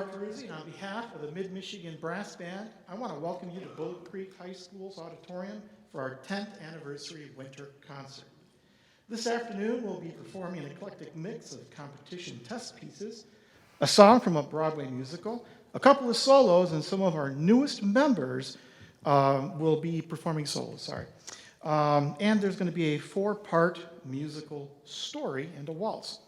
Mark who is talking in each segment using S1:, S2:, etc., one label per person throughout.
S1: Parkersy, and on behalf of the Mid-Michigan Brass Band, I want to welcome you to Bullet Creek High School's auditorium for our 10th anniversary winter concert. This afternoon, we'll be performing an eclectic mix of competition test pieces, a song from a Broadway musical, a couple of solos, and some of our newest members will be performing solos, and there's going to be a 4-part musical story and a waltz.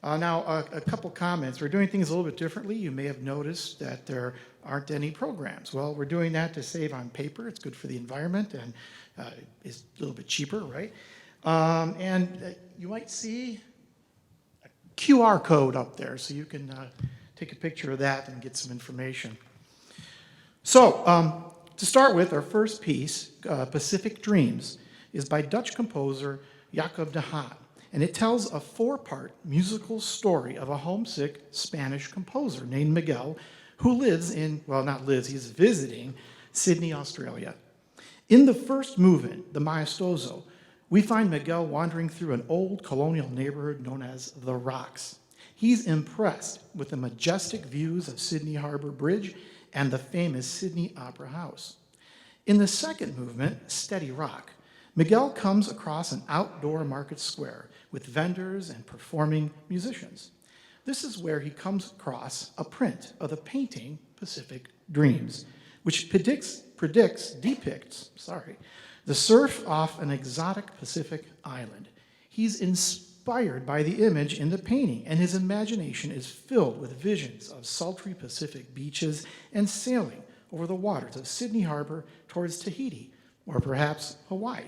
S1: Now, a couple comments. We're doing things a little bit differently. You may have noticed that there aren't any programs. Well, we're doing that to save on paper. It's good for the environment and is a little bit cheaper, right? And you might see a QR code up there, so you can take a picture of that and get some information. So, to start with, our first piece, Pacific Dreams, is by Dutch composer Jacob de Haan. And it tells a 4-part musical story of a homesick Spanish composer named Miguel, who lives in, well, not lives, he's visiting Sydney, Australia. In the first movement, the Maestoso, we find Miguel wandering through an old colonial neighborhood known as The Rocks. He's impressed with the majestic views of Sydney Harbor Bridge and the famous Sydney Opera House. In the second movement, Steady Rock, Miguel comes across an outdoor market square with vendors and performing musicians. This is where he comes across a print of the painting Pacific Dreams, which depicts the surf off an exotic Pacific island. He's inspired by the image in the painting, and his imagination is filled with visions of sultry Pacific beaches and sailing over the waters of Sydney Harbor towards Tahiti, or perhaps Hawaii.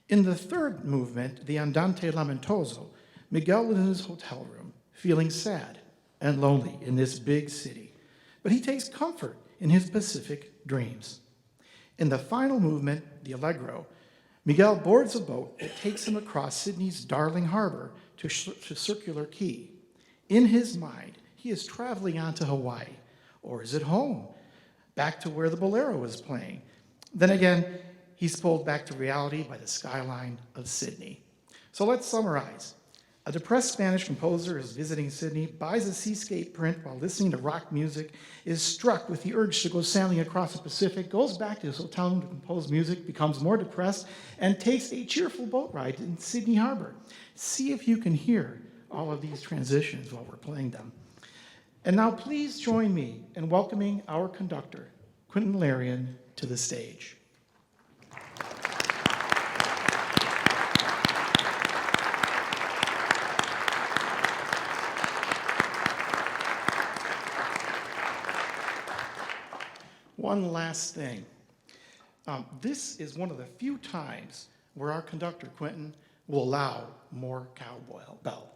S1: In the third movement, the Andante Lamentoso, Miguel is in his hotel room, feeling sad and lonely in this big city, but he takes comfort in his Pacific dreams. In the final movement, the Allegro, Miguel boards a boat that takes him across Sydney's darling harbor to Circular Quay. In his mind, he is traveling on to Hawaii, or is it home, back to where the bolero is playing? Then again, he's pulled back to reality by the skyline of Sydney. So let's summarize. A depressed Spanish composer is visiting Sydney, buys a seascape print while listening to rock music, is struck with the urge to go sailing across the Pacific, goes back to his hotel room to compose music, becomes more depressed, and takes a cheerful boat ride in Sydney Harbor. See if you can hear all of these transitions while we're playing them. And now please join me in welcoming our conductor, Quentin Larian, to the stage. One last thing. This is one of the few times where our conductor, Quentin, will allow more cowbell.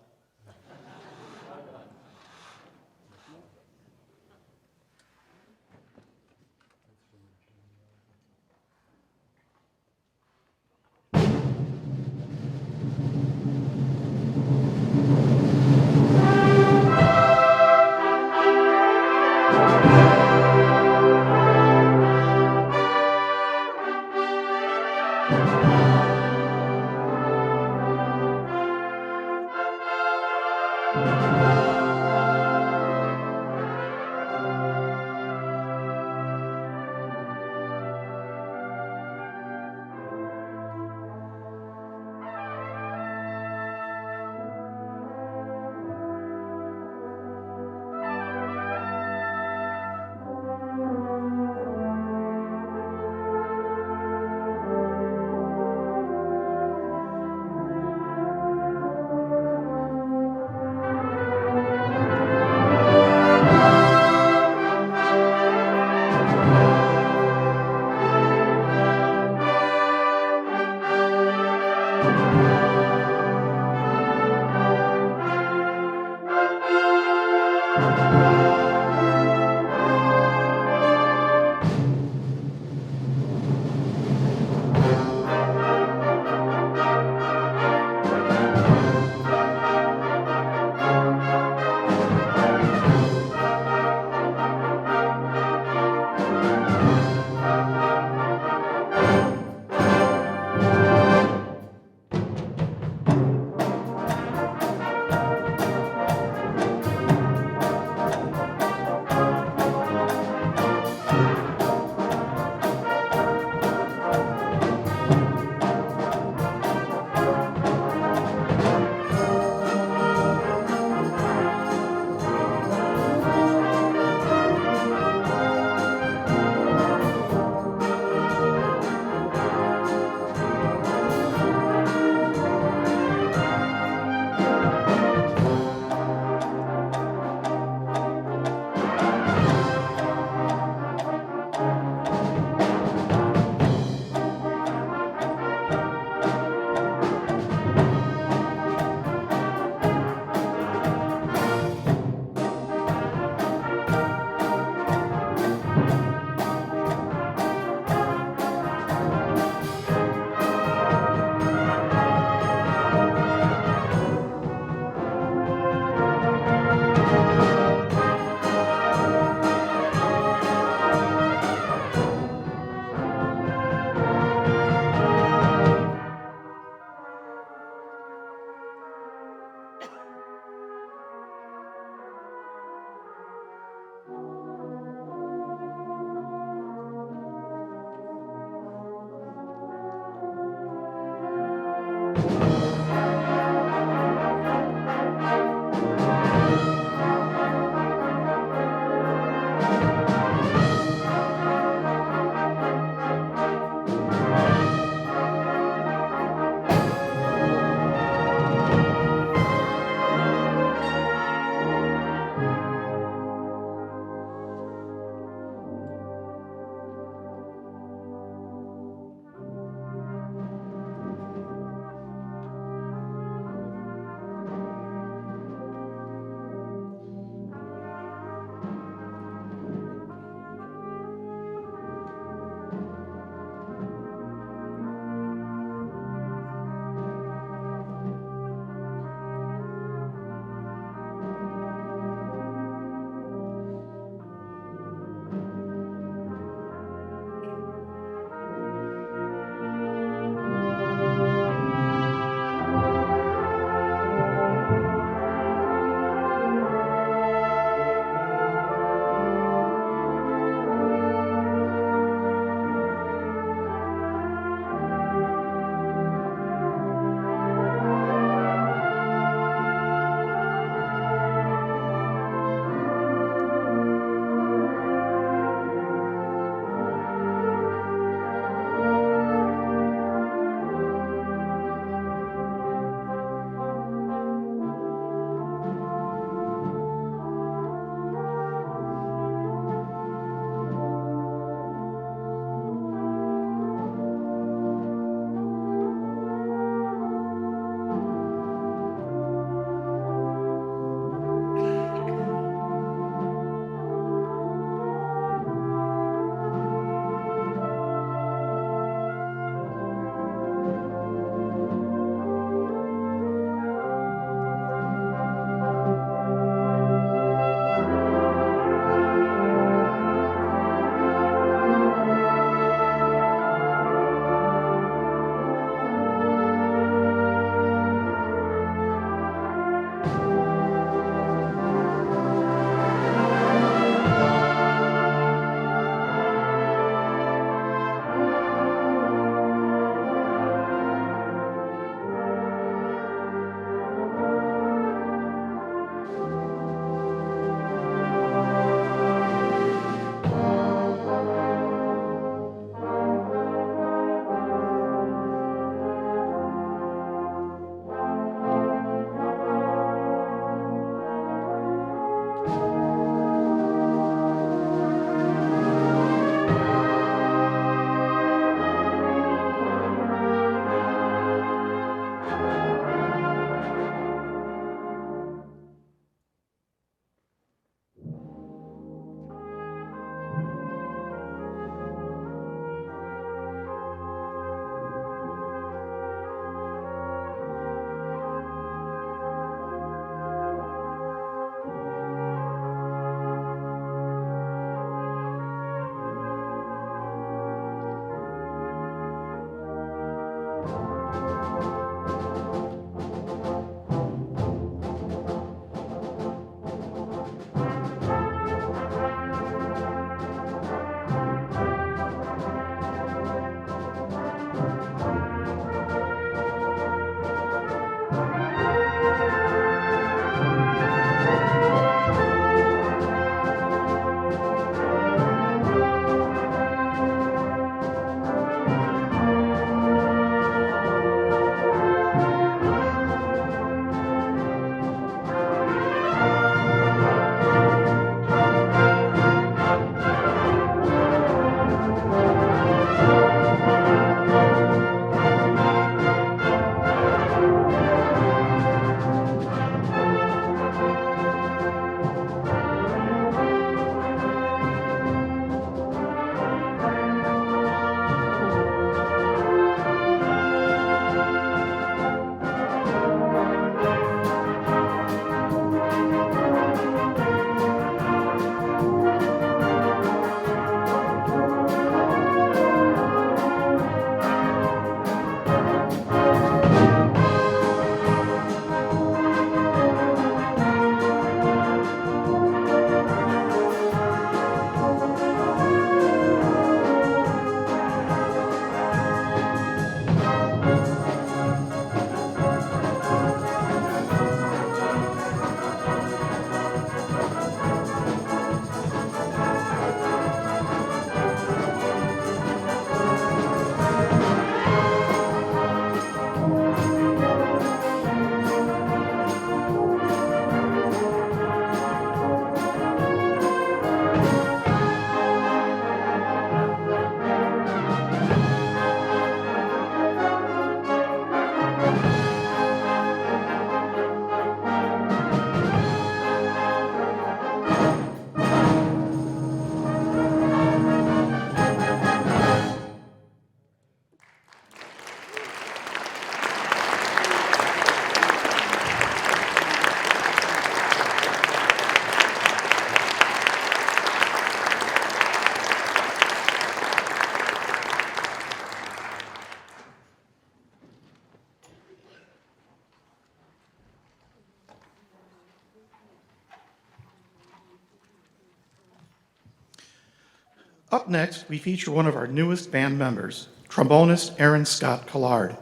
S1: Up next, we feature one of our newest band members, trombonist Aaron Scott Collard,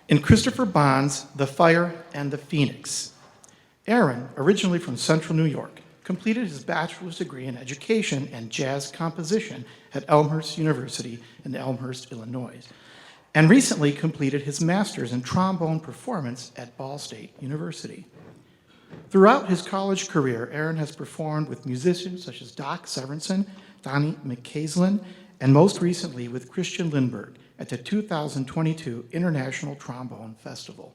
S1: in Christopher Bond's The Fire and the Phoenix. Aaron, originally from Central New York, completed his bachelor's degree in education and jazz composition at Elmhurst University in Elmhurst, Illinois, and recently completed his master's in trombone performance at Ball State University. Throughout his college career, Aaron has performed with musicians such as Doc Severinsen, Donnie McCaslin, and most recently with Christian Lindbergh at the 2022 International Trombone Festival.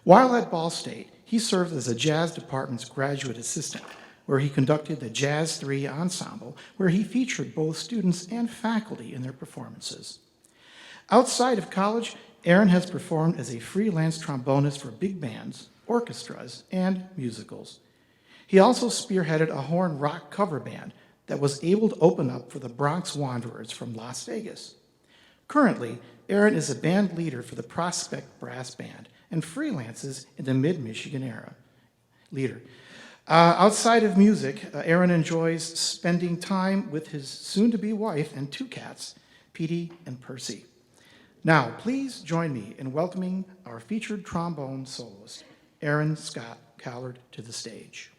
S1: While at Ball State, he served as a jazz department's graduate assistant, where he conducted the Jazz 3 Ensemble, where he featured both students and faculty in their performances. Outside of college, Aaron has performed as a freelance trombonist for big bands, orchestras, and musicals. He also spearheaded a horn rock cover band that was able to open up for the Bronx Wanderers from Las Vegas. Currently, Aaron is a band leader for the Prospect Brass Band and freelances in the Mid-Michigan area. Outside of music, Aaron enjoys spending time with his soon-to-be wife and two cats, Petey and Percy. Now, please join me in welcoming our featured trombone soloist, Aaron Scott Collard, to the stage.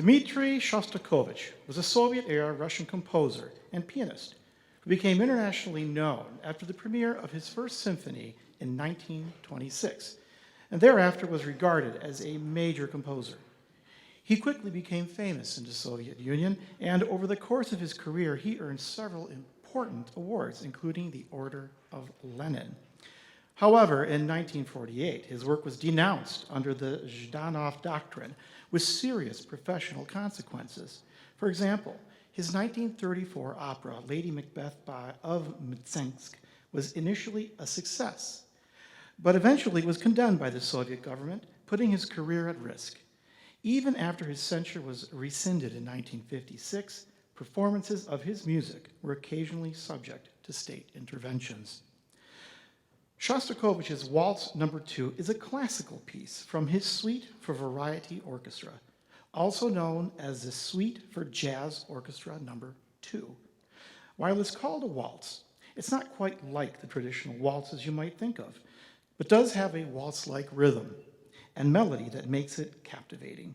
S1: Dmitri Shostakovich was a Soviet-era Russian composer and pianist who became internationally known after the premiere of his first symphony in 1926, and thereafter was regarded as a major composer. He quickly became famous in the Soviet Union, and over the course of his career, he earned several important awards, including the Order of Lenin. However, in 1948, his work was denounced under the Zhdanov Doctrine with serious professional consequences. For example, his 1934 opera, Lady Macbeth of Mtsensk, was initially a success, but eventually was condemned by the Soviet government, putting his career at risk. Even after his censure was rescinded in 1956, performances of his music were occasionally subject to state interventions. Shostakovich's Waltz No. 2 is a classical piece from his Suite for Variety Orchestra, also known as the Suite for Jazz Orchestra No. 2. While it's called a waltz, it's not quite like the traditional waltzes you might think of, but does have a waltz-like rhythm and melody that makes it captivating.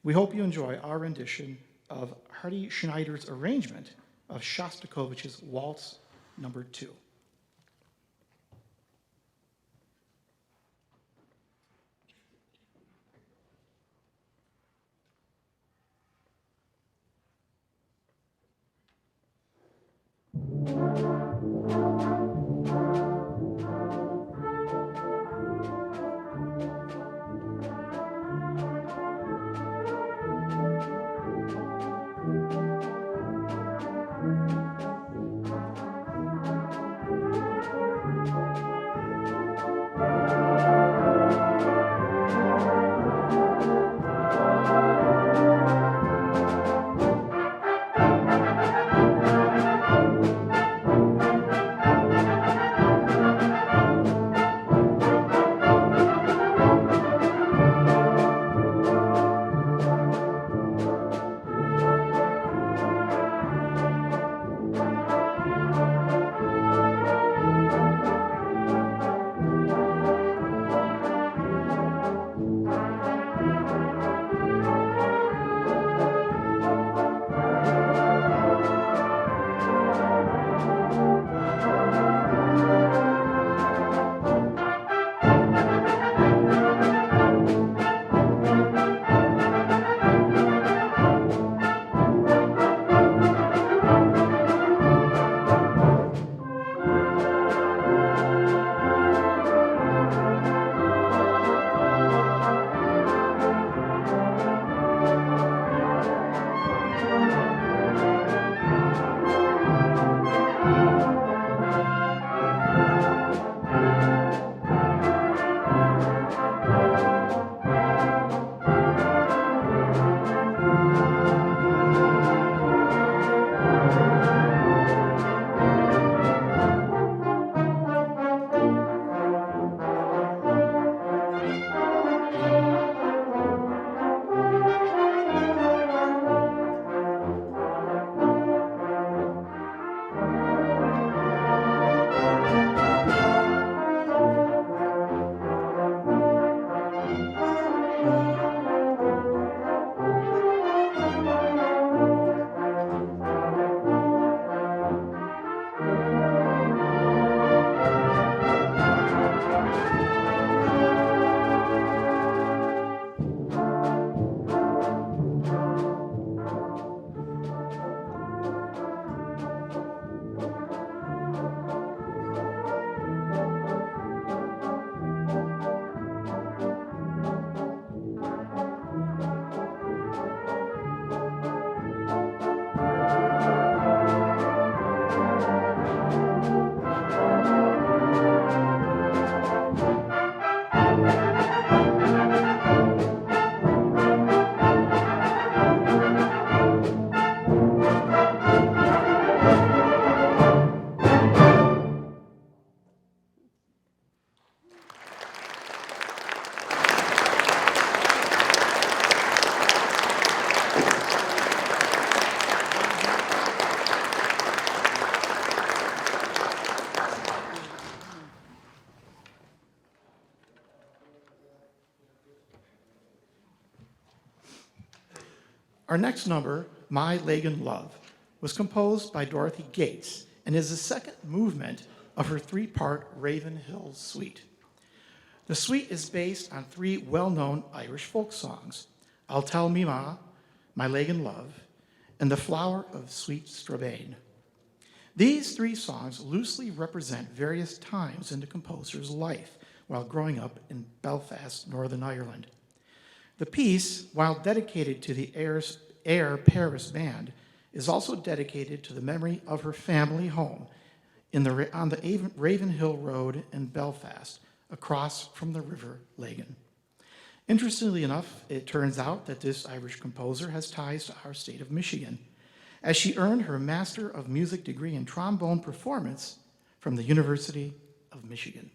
S1: We hope you enjoy our rendition of Hardy Schneider's arrangement of Shostakovich's Waltz No. 2. Our next number, My Lagan Love, was composed by Dorothy Gates and is the second movement of her three-part Raven Hill Suite. The suite is based on three well-known Irish folk songs, I'll Tell Me Ma, My Lagan Love, and The Flower of Sweet Strabane. These three songs loosely represent various times in the composer's life while growing up in Belfast, Northern Ireland. The piece, while dedicated to the Air Paris Band, is also dedicated to the memory of her family home on the Ravenhill Road in Belfast, across from the River Lagan. Interestingly enough, it turns out that this Irish composer has ties to our state of Michigan, as she earned her Master of Music degree in trombone performance from the University of Michigan.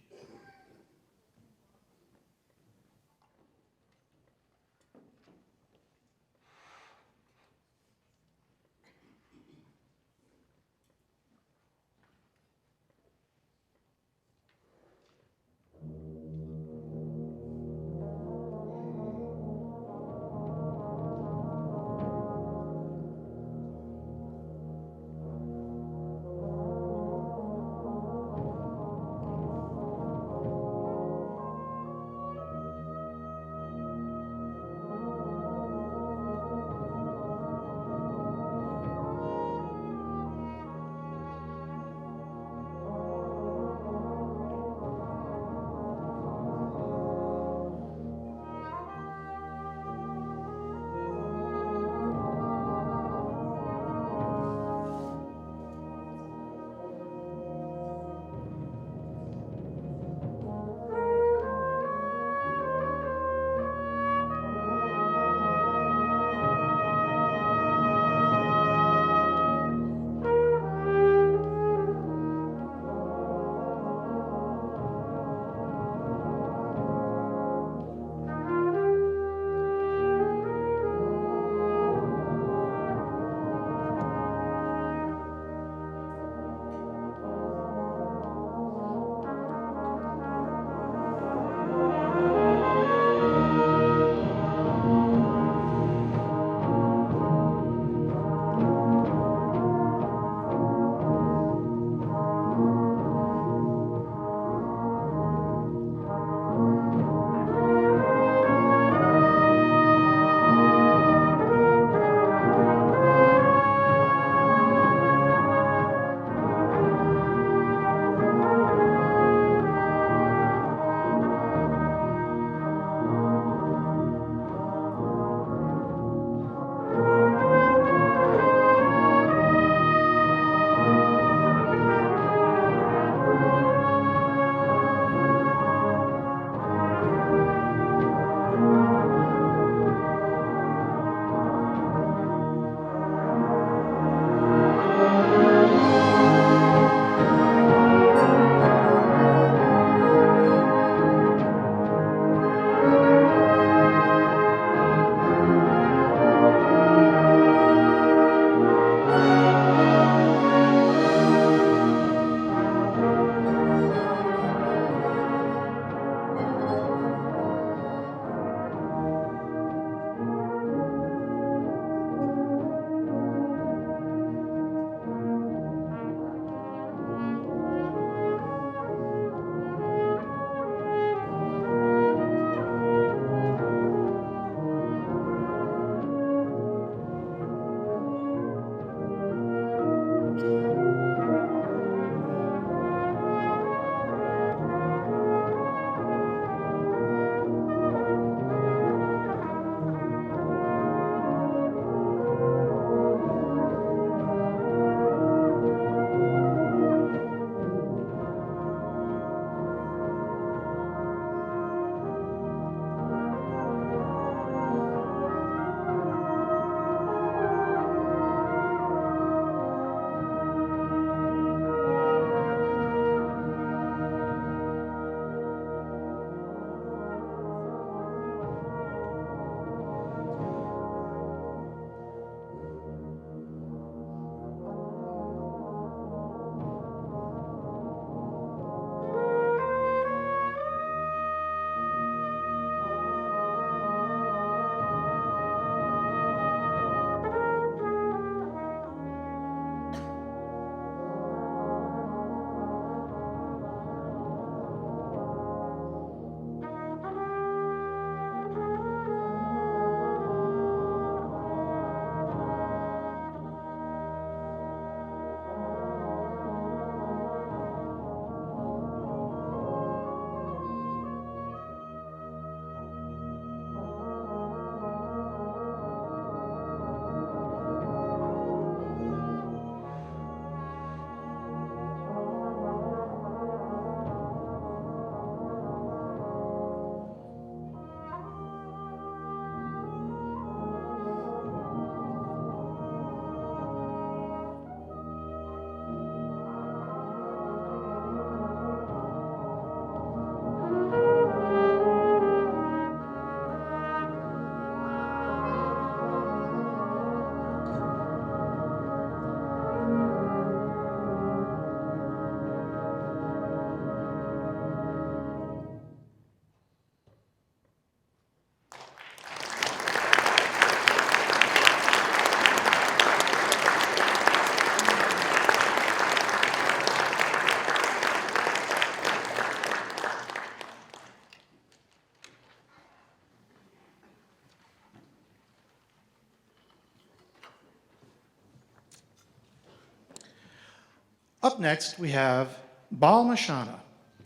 S1: Up next, we have Balasana,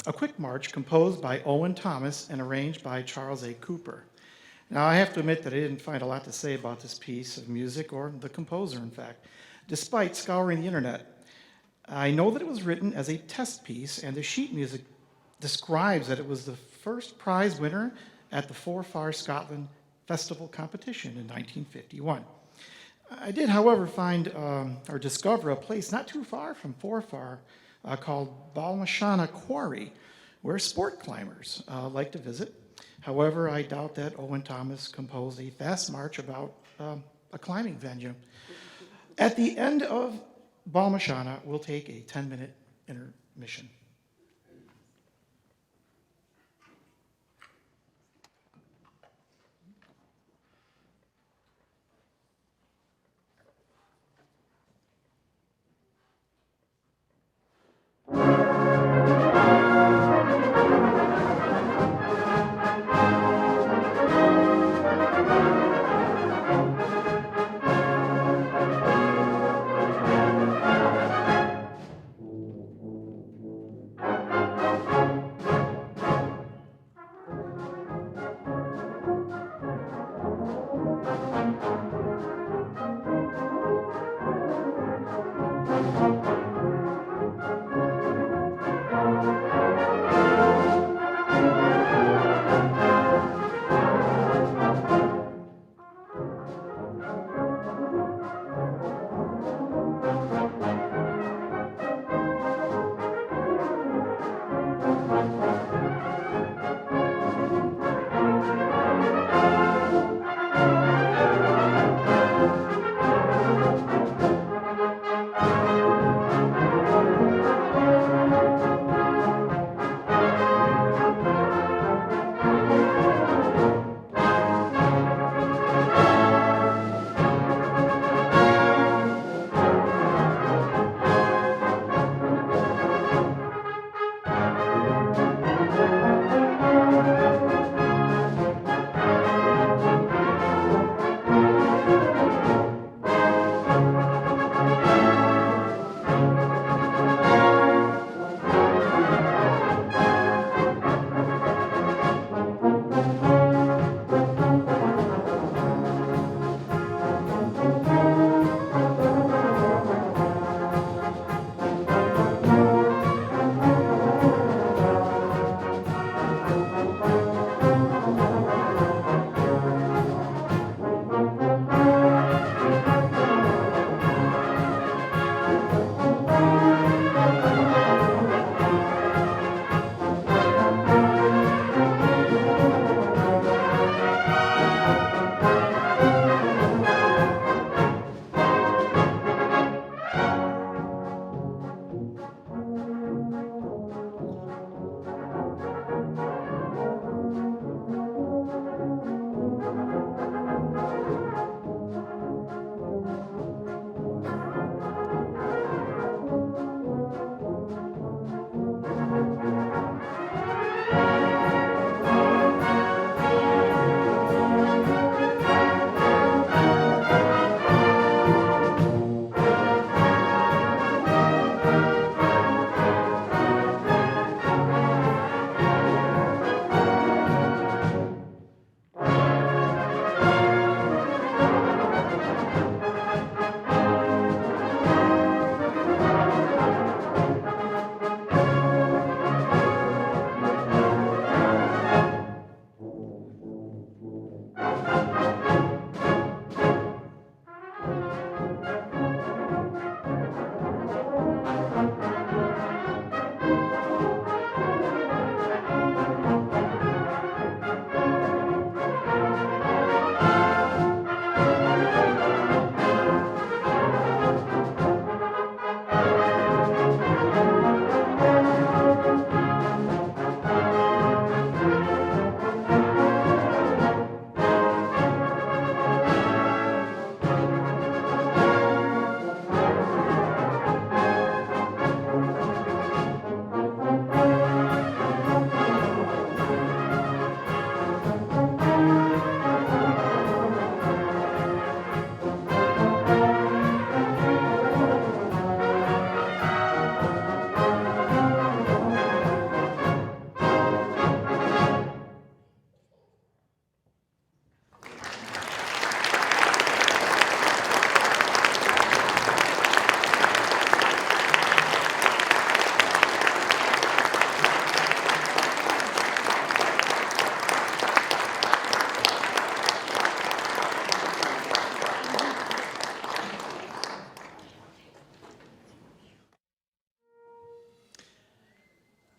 S1: a quick march composed by Owen Thomas and arranged by Charles A. Cooper. Now, I have to admit that I didn't find a lot to say about this piece of music, or the composer, in fact, despite scouring the internet. I know that it was written as a test piece, and the sheet music describes that it was the first prize winner at the Forfar Scotland Festival competition in 1951. I did, however, find or discover a place not too far from Forfar called Balasana Quarry, where sport climbers like to visit. However, I doubt that Owen Thomas composed a fast march about a climbing venue. At the end of Balasana, we'll take a 10-minute intermission.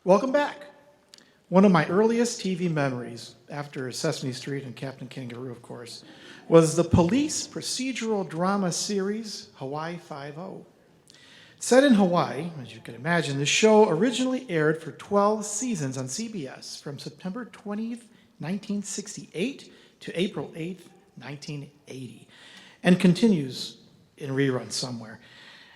S1: Welcome back. One of my earliest TV memories, after Sesame Street and Captain Kangaroo, of course, was the police procedural drama series Hawaii Five-0. Set in Hawaii, as you can imagine, the show originally aired for 12 seasons on CBS from September 20th, 1968 to April 8th, 1980, and continues in reruns somewhere.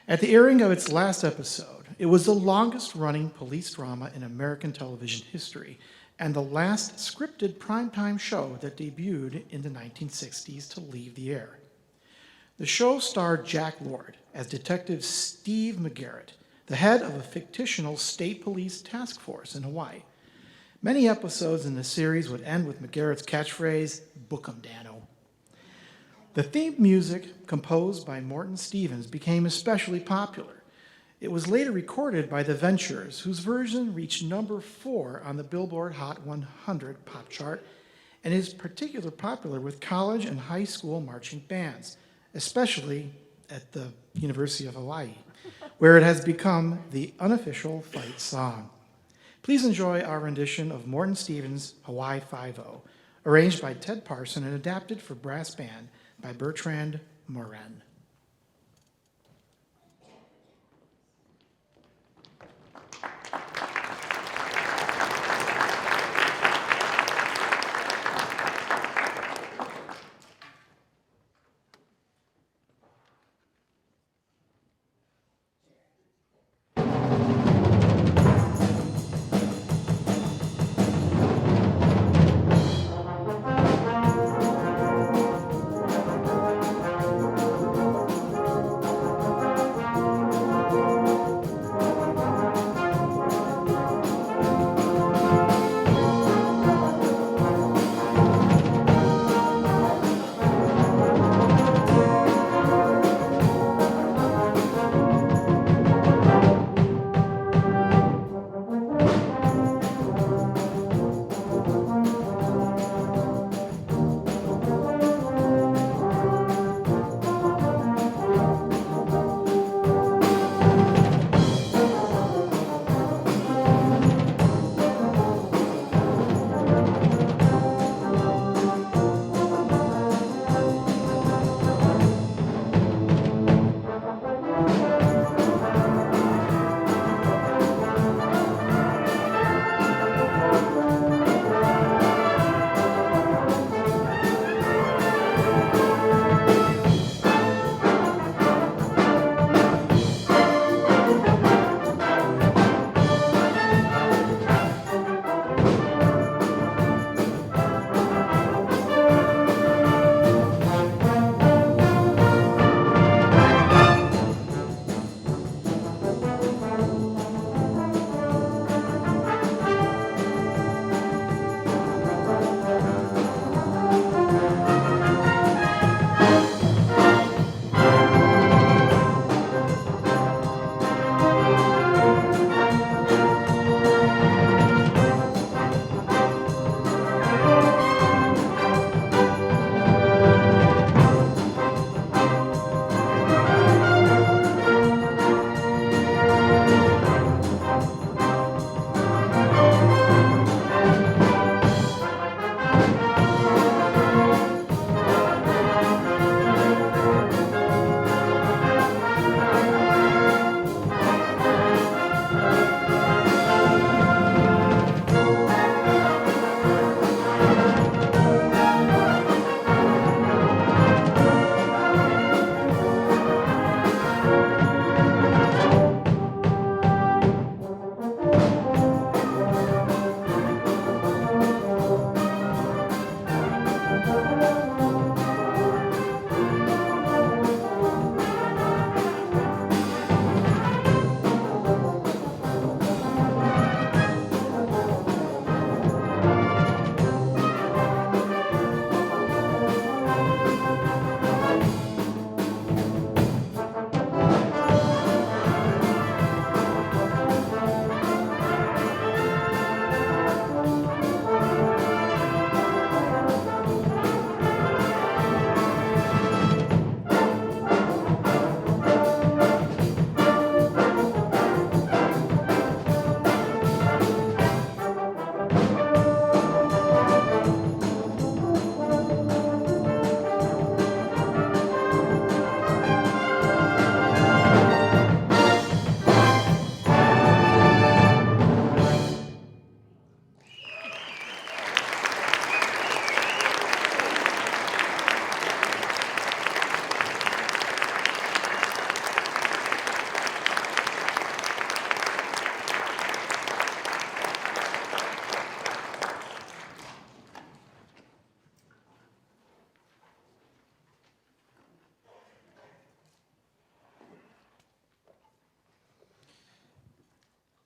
S1: At the airing of its last episode, it was the longest-running police drama in American television history and the last scripted primetime show that debuted in the 1960s to leave the air. The show starred Jack Lord as Detective Steve McGarrett, the head of a fictional state police task force in Hawaii. Many episodes in the series would end with McGarrett's catchphrase, "Book 'em, Dano." The theme music, composed by Morton Stevens, became especially popular. It was later recorded by The Ventures, whose version reached number 4 on the Billboard Hot 100 pop chart, and is particularly popular with college and high school marching bands, especially at the University of Hawaii, where it has become the unofficial fight song. Please enjoy our rendition of Morton Stevens' Hawaii Five-0, arranged by Ted Parson and adapted for brass band by Bertrand Morin.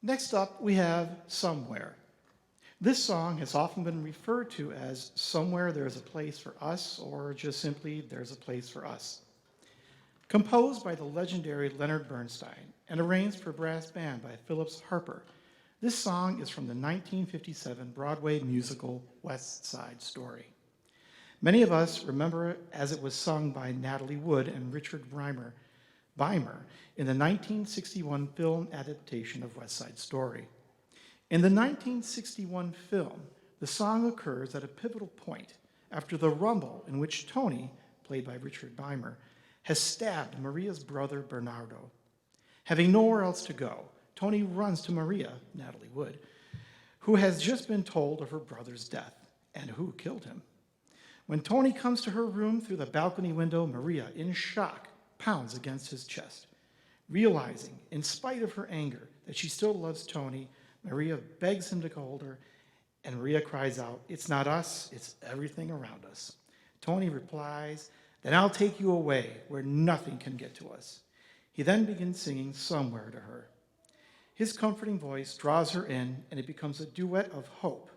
S1: Next up, we have Somewhere. This song has often been referred to as Somewhere There's a Place for Us, or just simply There's a Place for Us. Composed by the legendary Leonard Bernstein and arranged for brass band by Phillips Harper, this song is from the 1957 Broadway musical West Side Story. Many of us remember it as it was sung by Natalie Wood and Richard Beimer in the 1961 film adaptation of West Side Story. In the 1961 film, the song occurs at a pivotal point after the rumble in which Tony, played by Richard Beimer, has stabbed Maria's brother Bernardo. Having nowhere else to go, Tony runs to Maria, Natalie Wood, who has just been told of her brother's death and who killed him. When Tony comes to her room through the balcony window, Maria, in shock, pounds against his chest. Realizing, in spite of her anger, that she still loves Tony, Maria begs him to hold her, and Maria cries out, "It's not us, it's everything around us." Tony replies, "Then I'll take you away where nothing can get to us." He then begins singing Somewhere to her. His comforting voice draws her in, and it becomes a duet of hope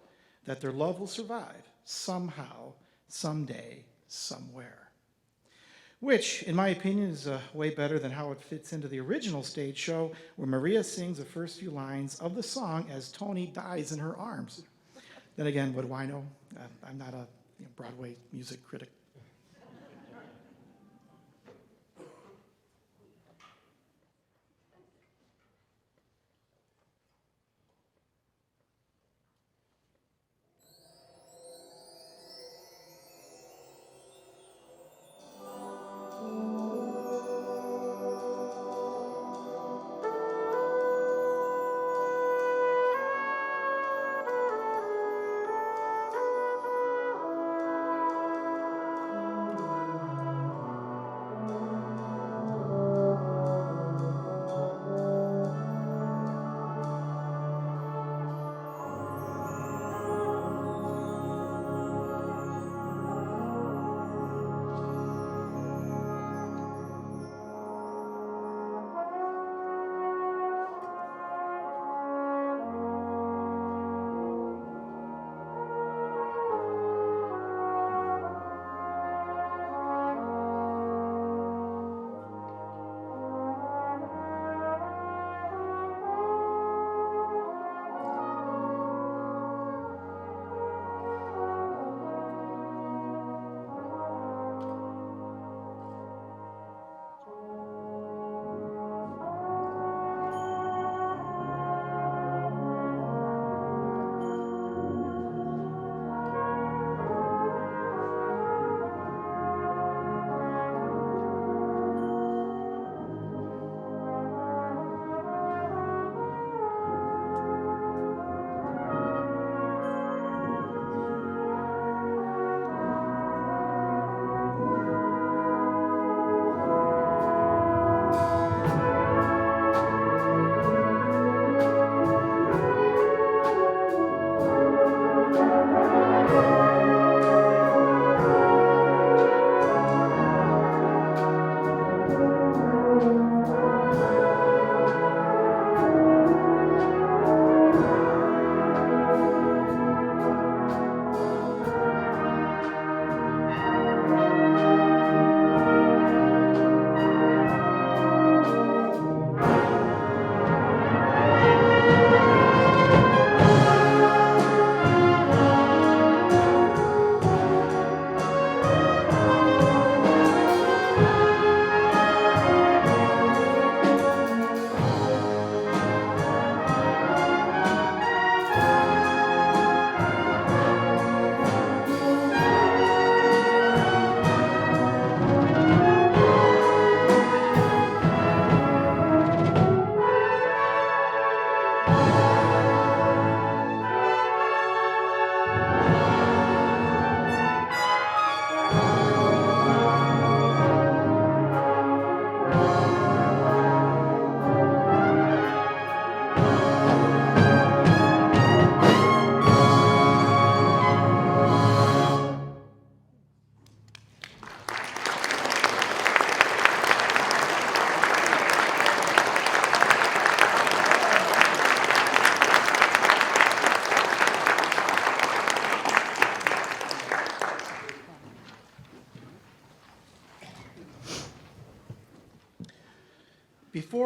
S1: that their love will survive somehow, someday, somewhere. Which, in my opinion, is way better than how it fits into the original stage show, where Maria sings the first few lines of the song as Tony dies in her arms. Then again, what do I know? I'm not a Broadway music critic.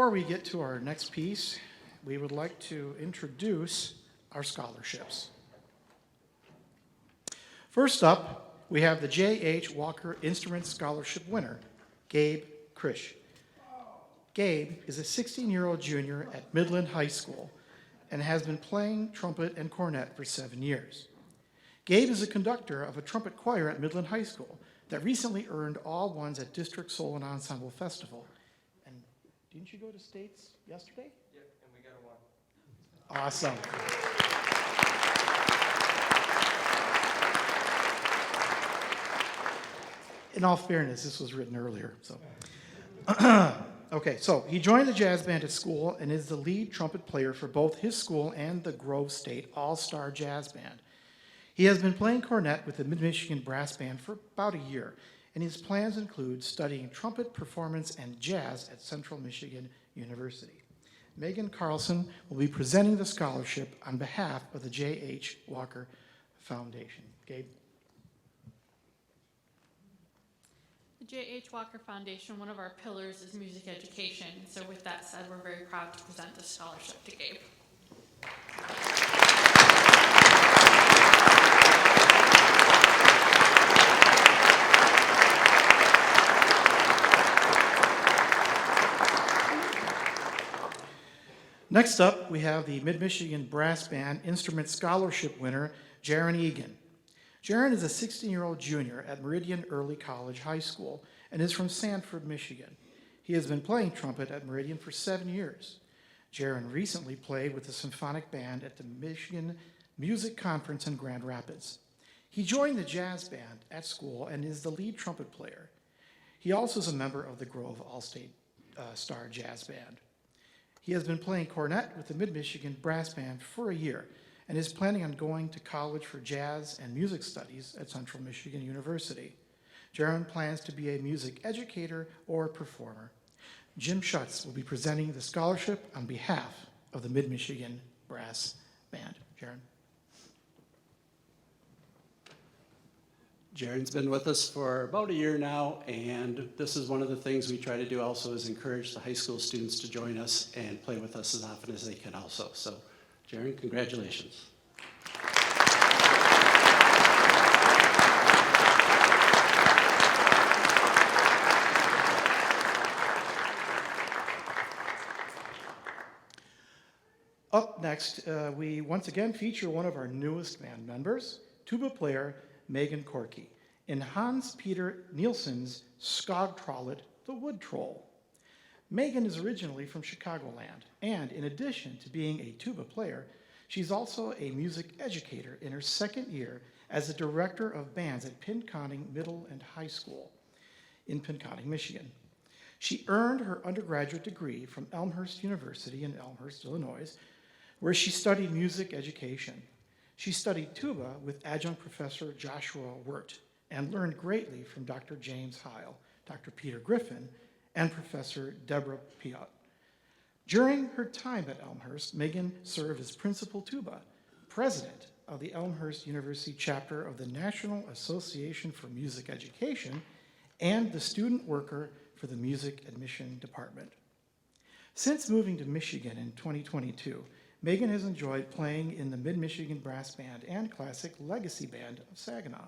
S1: Before we get to our next piece, we would like to introduce our scholarships. First up, we have the J.H. Walker Instrument Scholarship winner, Gabe Krish. Gabe is a 16-year-old junior at Midland High School and has been playing trumpet and cornet for 7 years. Gabe is a conductor of a trumpet choir at Midland High School that recently earned all ones at District Soul and Ensemble Festival. And didn't you go to States yesterday?
S2: Yep, and we got a 1.
S1: Awesome. In all fairness, this was written earlier. So, okay, so he joined the jazz band at school and is the lead trumpet player for both his school and the Grove State All-Star Jazz Band. He has been playing cornet with the Mid-Michigan Brass Band for about a year, and his plans include studying trumpet performance and jazz at Central Michigan University. Megan Carlson will be presenting the scholarship on behalf of the J.H. Walker Foundation. Gabe?
S3: The J.H. Walker Foundation, one of our pillars is music education. So with that said, we're very proud to present this scholarship to Gabe.
S1: Next up, we have the Mid-Michigan Brass Band Instrument Scholarship winner, Jaron Egan. Jaron is a 16-year-old junior at Meridian Early College High School and is from Sanford, Michigan. He has been playing trumpet at Meridian for 7 years. Jaron recently played with the symphonic band at the Michigan Music Conference in Grand Rapids. He joined the jazz band at school and is the lead trumpet player. He also is a member of the Grove All-State Star Jazz Band. He has been playing cornet with the Mid-Michigan Brass Band for a year and is planning on going to college for jazz and music studies at Central Michigan University. Jaron plans to be a music educator or performer. Jim Schutz will be presenting the scholarship on behalf of the Mid-Michigan Brass Band. Jaron.
S4: Jaron's been with us for about a year now, and this is one of the things we try to do also is encourage the high school students to join us and play with us as often as they can also. So, Jaron, congratulations.
S1: Up next, we once again feature one of our newest band members, tuba player Megan Corky, in Hans-Peter Nielsen's Skogtrollet, the Wood Troll. Megan is originally from Chicagoland, and in addition to being a tuba player, she's also a music educator in her second year as a director of bands at Pinconning Middle and High School in Pinconning, Michigan. She earned her undergraduate degree from Elmhurst University in Elmhurst, Illinois, where she studied music education. She studied tuba with adjunct professor Joshua Wirt and learned greatly from Dr. James Heil, Dr. Peter Griffin, and Professor Deborah Piot. During her time at Elmhurst, Megan served as principal tuba, president of the Elmhurst University chapter of the National Association for Music Education, and the student worker for the music admission department. Since moving to Michigan in 2022, Megan has enjoyed playing in the Mid-Michigan Brass Band and Classic Legacy Band of Saginaw.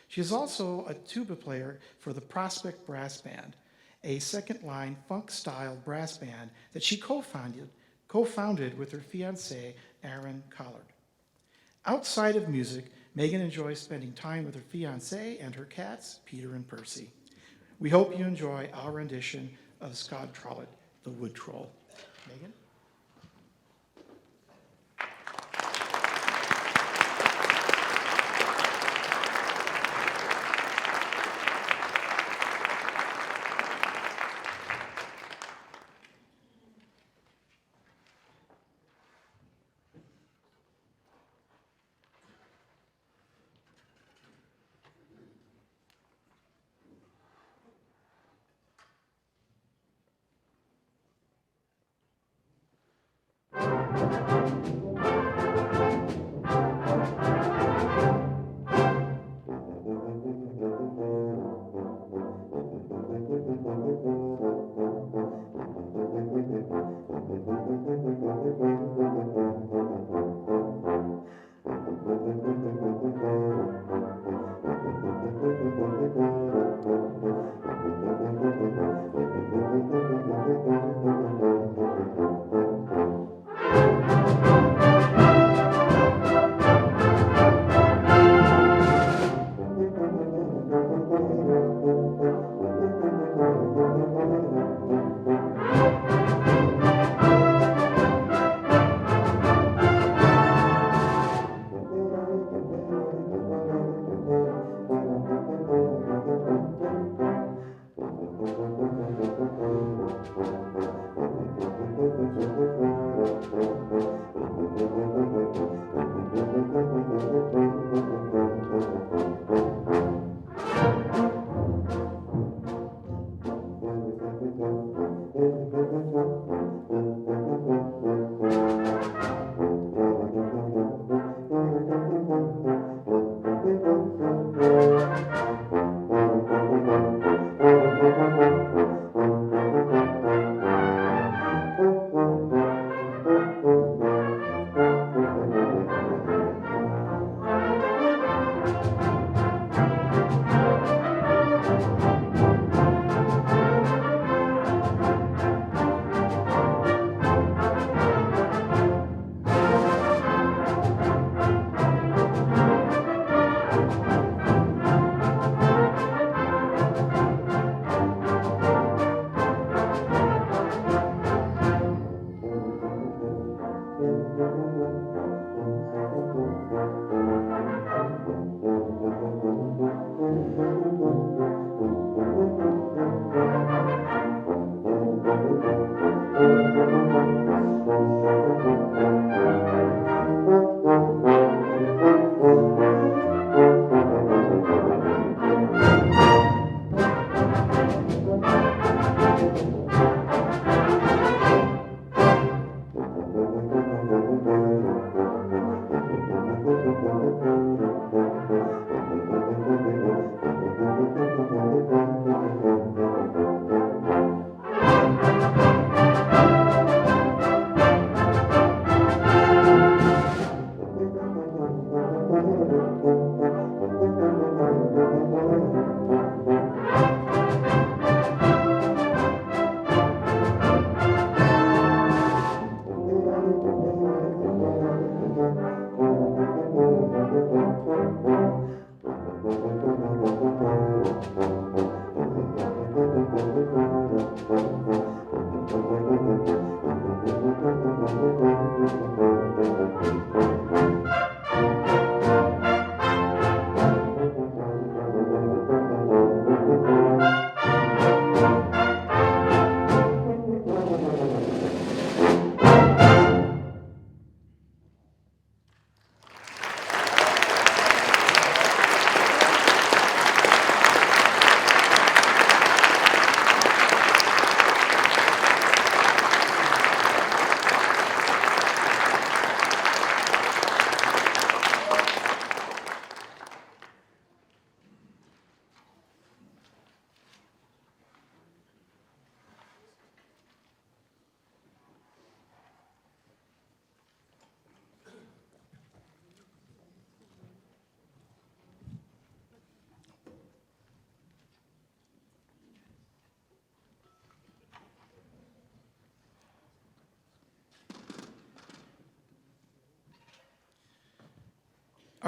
S1: She is also a tuba player for the Prospect Brass Band, a second-line funk-style brass band that she co-founded with her fiancé, Aaron Collard. Outside of music, Megan enjoys spending time with her fiancé and her cats, Peter and Percy. We hope you enjoy our rendition of Skogtrollet, the Wood Troll. Megan?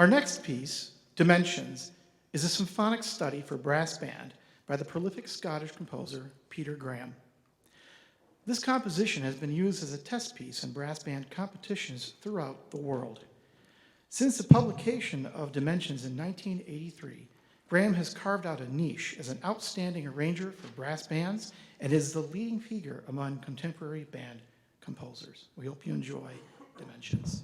S1: Our next piece, Dimensions, is a symphonic study for brass band by the prolific Scottish composer Peter Graham. This composition has been used as a test piece in brass band competitions throughout the world. Since the publication of Dimensions in 1983, Graham has carved out a niche as an outstanding arranger for brass bands and is the leading figure among contemporary band composers. We hope you enjoy Dimensions.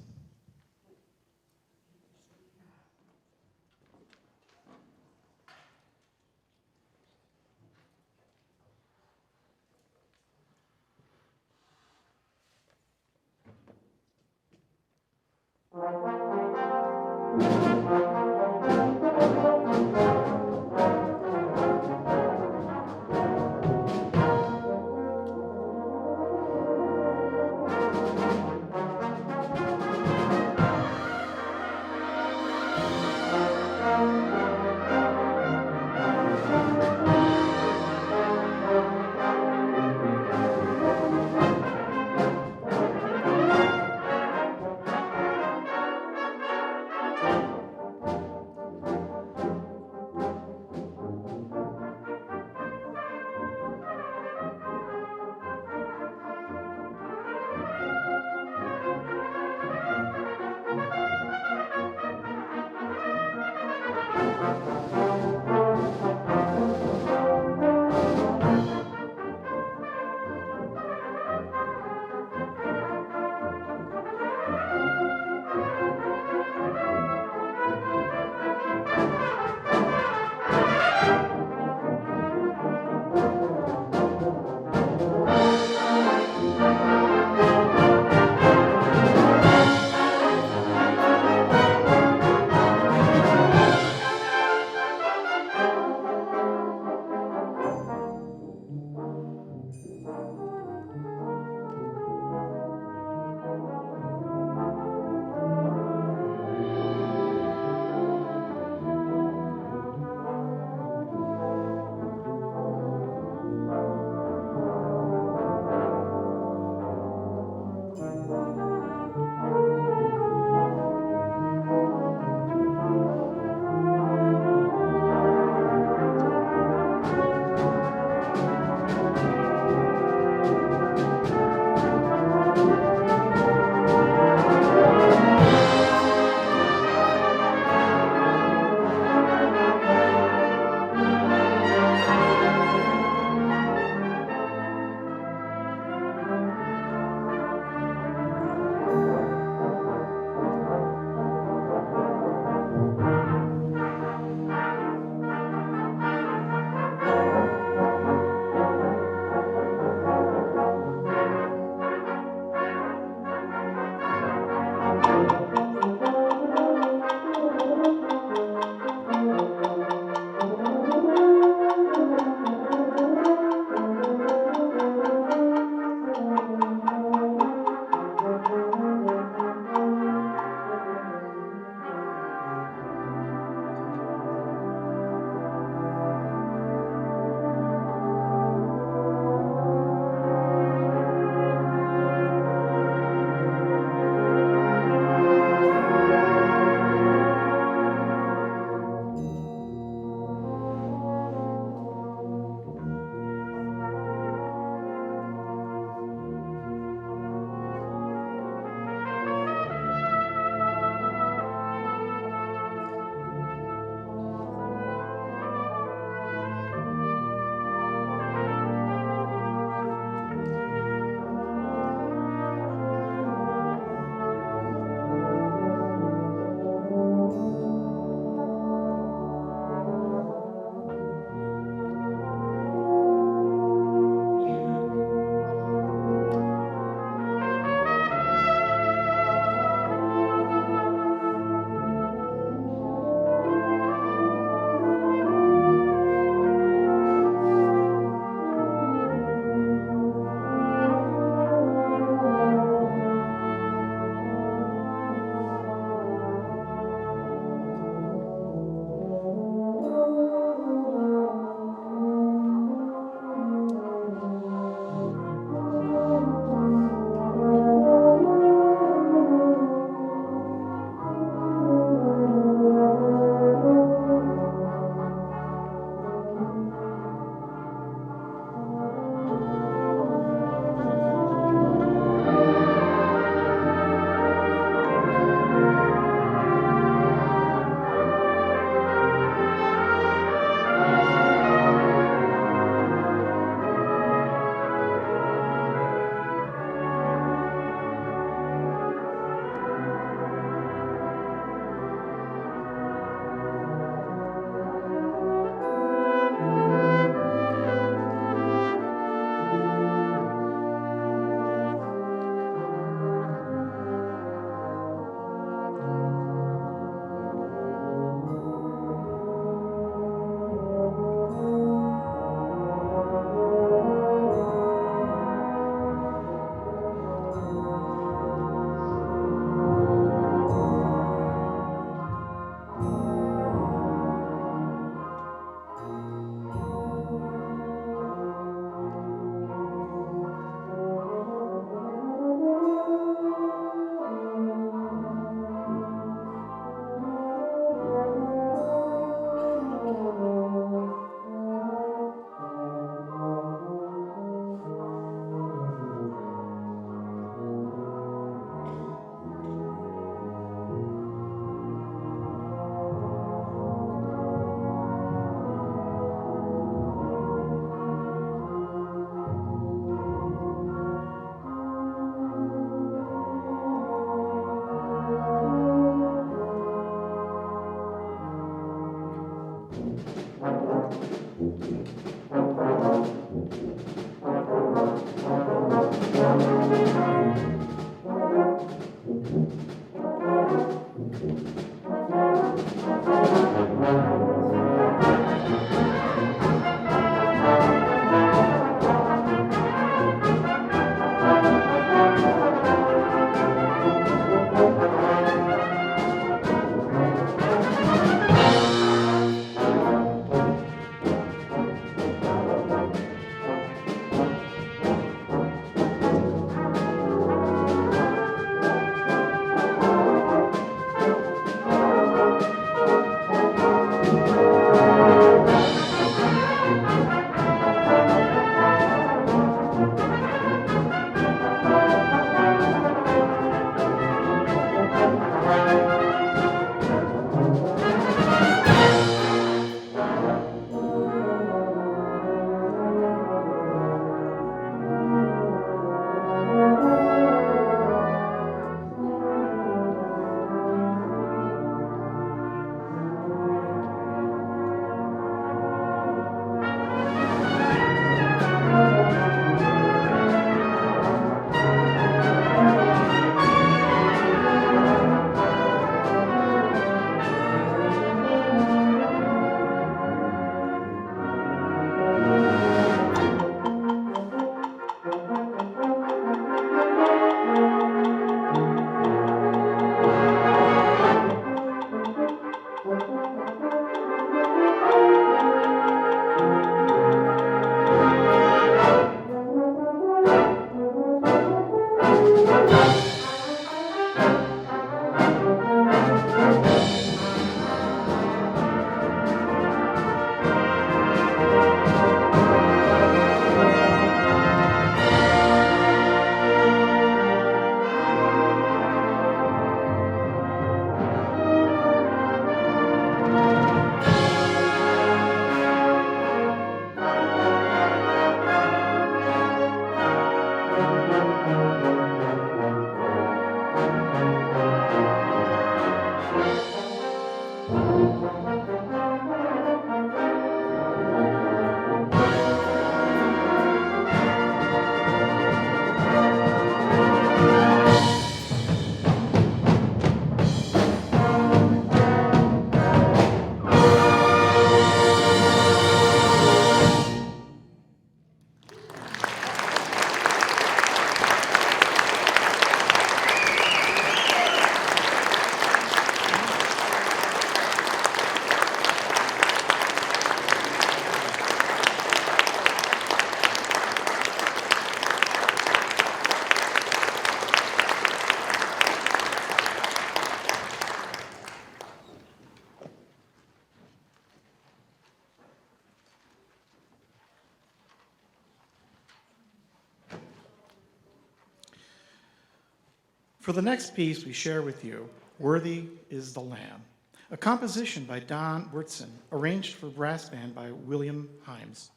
S1: For the next piece we share with you, Worthy is the Lamb, a composition by Don Wurtzen, arranged for brass band by William Himes.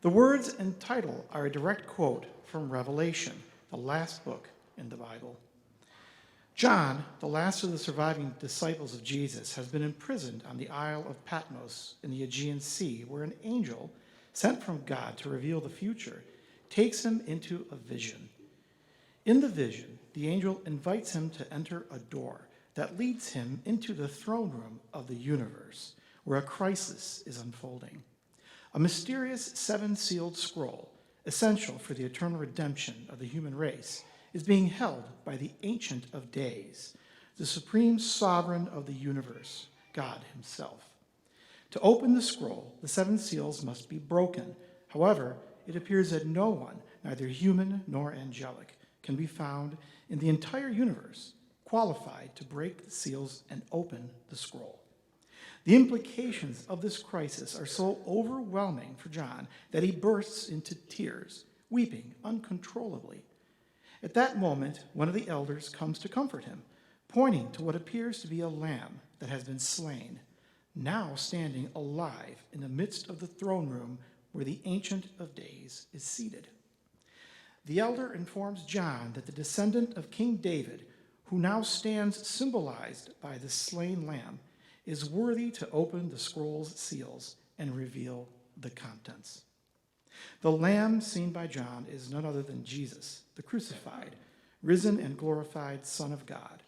S1: The words and title are a direct quote from Revelation, the last book in the Bible. John, the last of the surviving disciples of Jesus, has been imprisoned on the Isle of Patmos in the Aegean Sea, where an angel, sent from God to reveal the future, takes him into a vision. In the vision, the angel invites him to enter a door that leads him into the throne room of the universe, where a crisis is unfolding. A mysterious seven-sealed scroll, essential for the eternal redemption of the human race, is being held by the Ancient of Days, the supreme sovereign of the universe, God himself. To open the scroll, the seven seals must be broken. However, it appears that no one, neither human nor angelic, can be found in the entire universe qualified to break the seals and open the scroll. The implications of this crisis are so overwhelming for John that he bursts into tears, weeping uncontrollably. At that moment, one of the elders comes to comfort him, pointing to what appears to be a lamb that has been slain, now standing alive in the midst of the throne room where the Ancient of Days is seated. The elder informs John that the descendant of King David, who now stands symbolized by the slain lamb, is worthy to open the scroll's seals and reveal the contents. The lamb seen by John is none other than Jesus, the crucified, risen and glorified Son of God.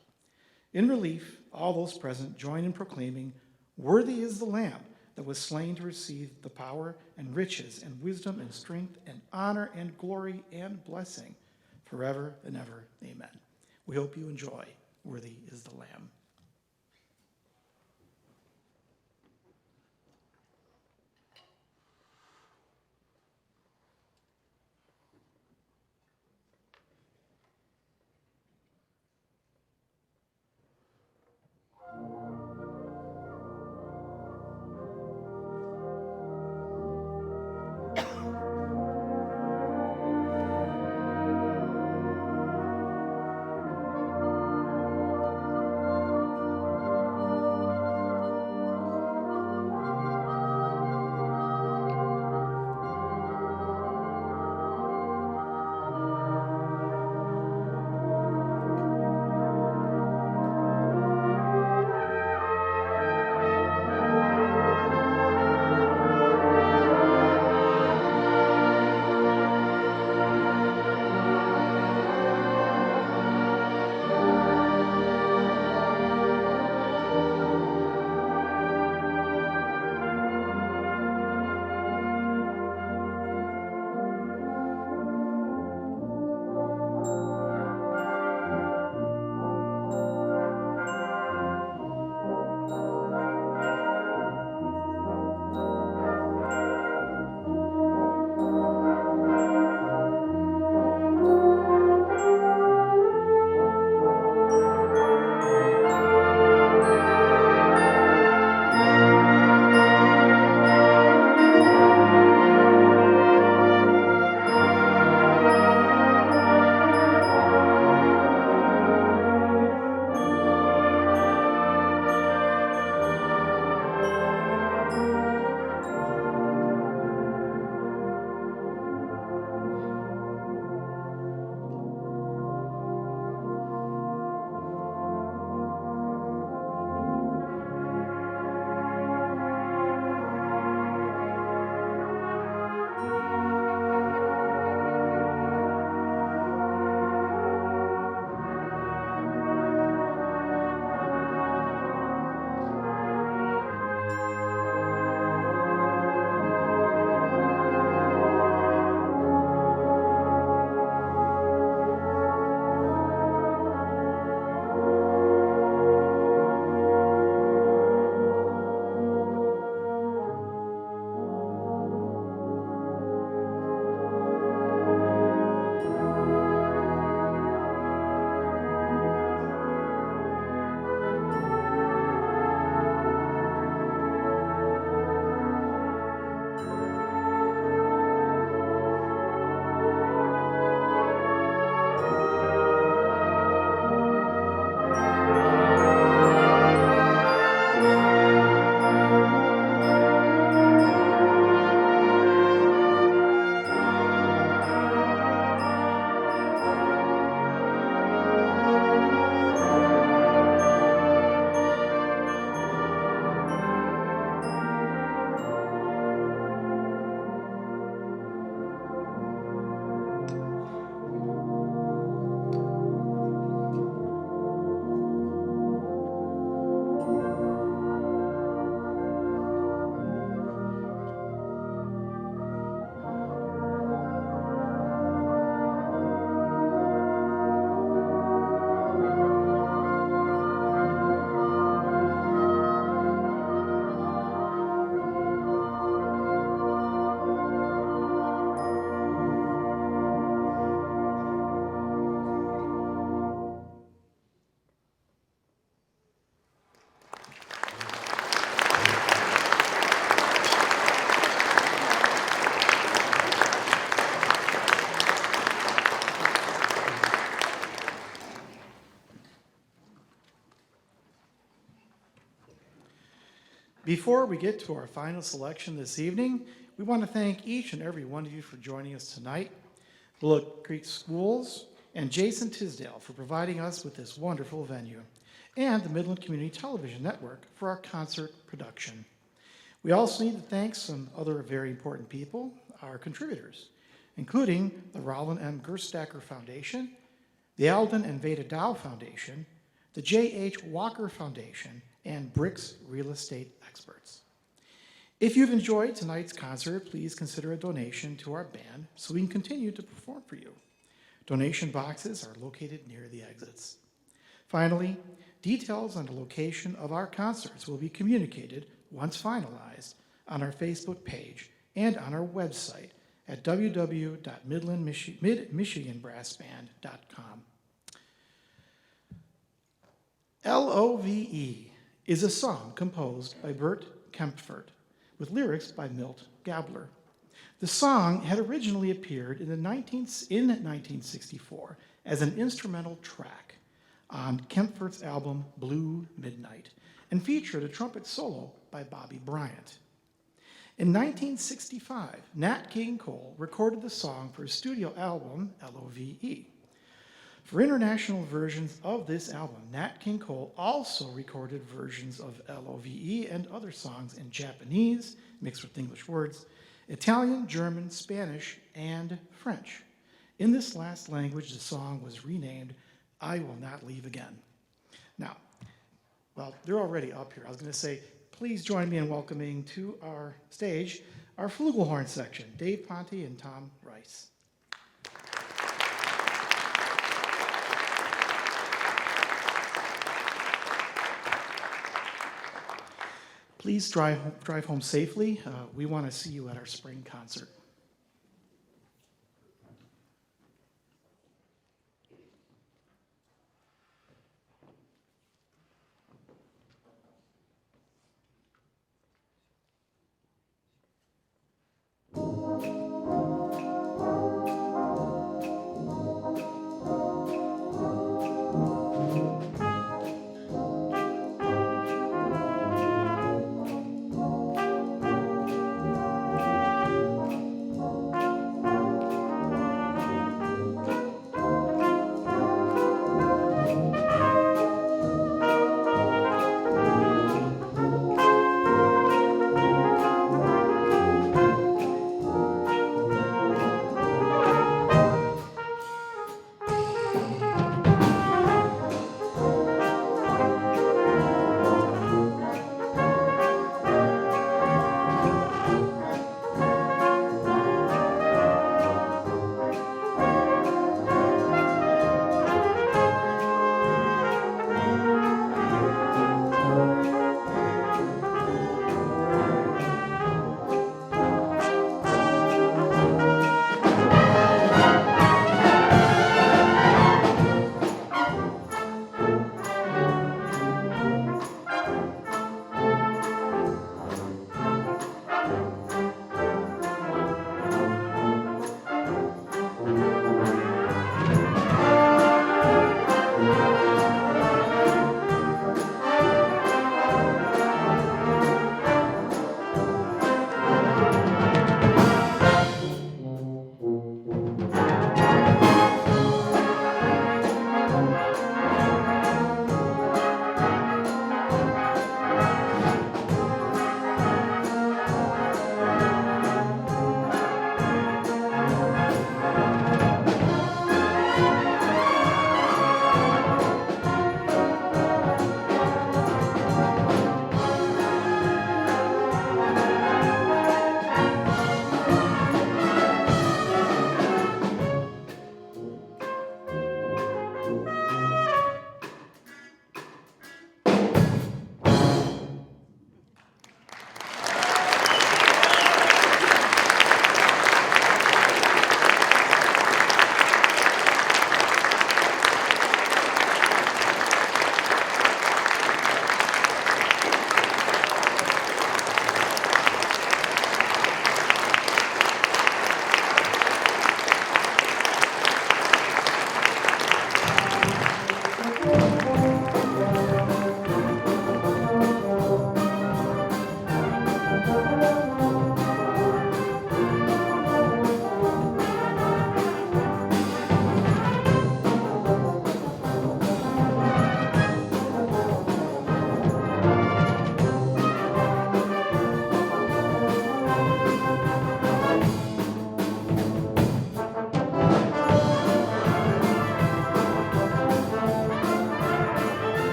S1: In relief, all those present join in proclaiming, "Worthy is the lamb that was slain to receive the power and riches and wisdom and strength and honor and glory and blessing forever and ever. Amen." We hope you enjoy Worthy is the Lamb. Before we get to our final selection this evening, we want to thank each and every one of you for joining us tonight. Willow Creek Schools and Jason Tisdale for providing us with this wonderful venue, and the Midland Community Television Network for our concert production. We also need to thank some other very important people, our contributors, including the Roland M. Gerstacker Foundation, the Alden and Veda Dow Foundation, the J.H. Walker Foundation, and Bricks Real Estate Experts. If you've enjoyed tonight's concert, please consider a donation to our band so we can continue to perform for you. Donation boxes are located near the exits. Finally, details on the location of our concerts will be communicated once finalized on our Facebook page and on our website at www.MidlandMichiganBrassBand.com. LOVE is a song composed by Bert Kempfert with lyrics by Milt Gabler. The song had originally appeared in 1964 as an instrumental track on Kempfert's album Blue Midnight and featured a trumpet solo by Bobby Bryant. In 1965, Nat King Cole recorded the song for his studio album, LOVE. For international versions of this album, Nat King Cole also recorded versions of LOVE and other songs in Japanese, mixed with English words, Italian, German, Spanish, and French. In this last language, the song was renamed I Will Not Leave Again. Now, well, they're already up here. I was going to say, please join me in welcoming to our stage our flugelhorn section, Dave Ponte and Tom Rice. Please drive home safely. We want to see you at our spring concert.